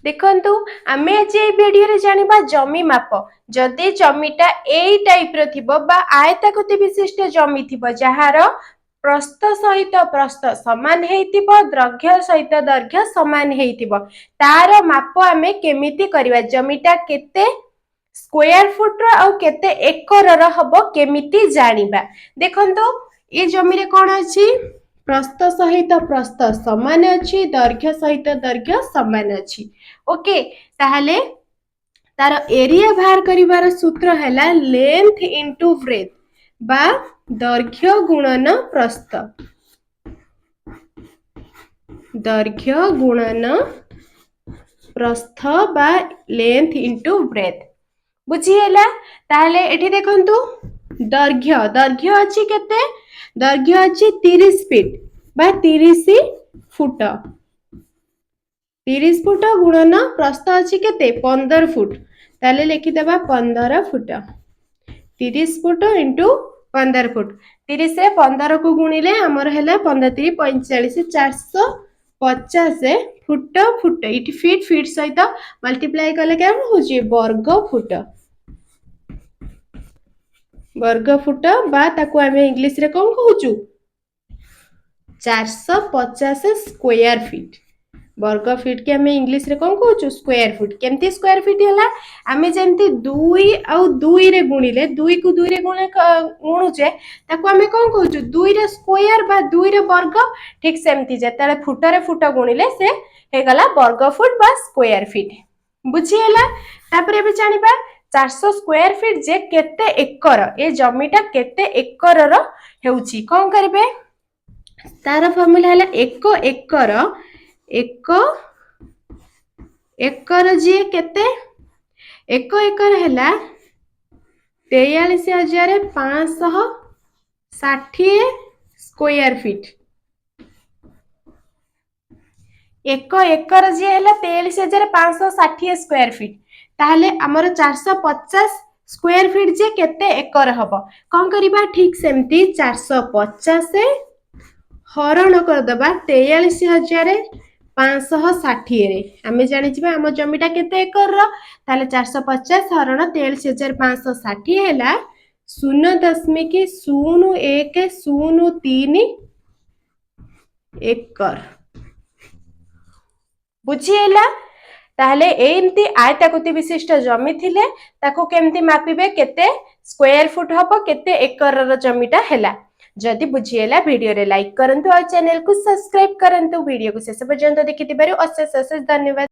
देखंतु आमे आज ए वीडियो रे जानिबा जमी माप जदि जमीटा एई टाइप रो थिबो बा आयताकृति विशिष्ट जमी थिबो जहार प्रस्थ सहित प्रस्थ समान हेइतिबो दैर्घ्य सहित दैर्घ्य समान हेइतिबो तार माप आमे केमिति करबा जमीटा केते स्क्वायर फुट रो आ केते एकर रो हबो केमिति जानिबा देखंतु ए जमी रे कोन अछि प्रस्थ सहित प्रस्थ समान अछि दैर्घ्य सहित दैर्घ्य समान अछि ओके ताहले तार एरिया बाहर करिवार सूत्र हैला लेंथ इनटू ब्रेथ बा दैर्घ्य गुणन प्रस्थ दैर्घ्य गुणन प्रस्थ बा लेंथ इनटू ब्रेथ बुझी हैला ताहले एठी देखंतु दैर्घ्य दैर्घ्य अछि केते दैर्घ्य अछि 30 फीट बा 30 फुट 30 फुट गुणन प्रस्थ अछि केते 15 फुट ताले लिखि देबा 15 फुट 30 फुट इनटू 15 फुट 30 रे 15 को गुणिले हमर हैला 15 3 45 450 foot foot it feet feet सहित मल्टीप्लाई कले केम होची वर्ग फुट बा ताको आमे इंग्लिश रे कोन कहूचु 450 स्क्वायर फीट वर्ग फीट के आमे इंग्लिश रे कोन कहूचु स्क्वायर फुट केमती स्क्वायर फीट हैला आमे जेमती 2 आउ 2 रे गुणिले 2 को 2 रे गुणुचे ताको आमे कोन कहूचु 2 रे स्क्वायर बा 2 रे वर्ग ठीक सेमती जेताले फुट रे फुट गुणिले से हे गला वर्ग फुट बा स्क्वायर फीट बुझी हैला तापर एबे जानिबा 400 स्क्वायर फीट जे केते एकर ए जमीटा केते एकर रो हेउची कोन करबे तार फार्मूला हैला 1 एकर जे केते 1 एकर हैला 43560 स्क्वायर फीट 1 एकर जे हैला 43560 स्क्वायर फीट ताहले हमर 450 स्क्वायर फीट जे केते एकर हबो कोन करिबा ठीक सेमती 450 हरण कर दबा 43560 रे हमें जानि छिबा हम जमीटा केते एकर रो ताले 450 हरण 43560 हैला 0.0103 एकर बुझी हैला ताहले एमती आयताकृति विशिष्ट जमी थिले ताको केमती मापिबे केते स्क्वायर फुट हबो केते एकर रो जमीटा हैला जदि बुझी हैला वीडियो रे लाइक करंतु और चैनल को सब्सक्राइब करंतु वीडियो को शेष पर्यंत देखिथिबारु अशेष अशेष धन्यवाद।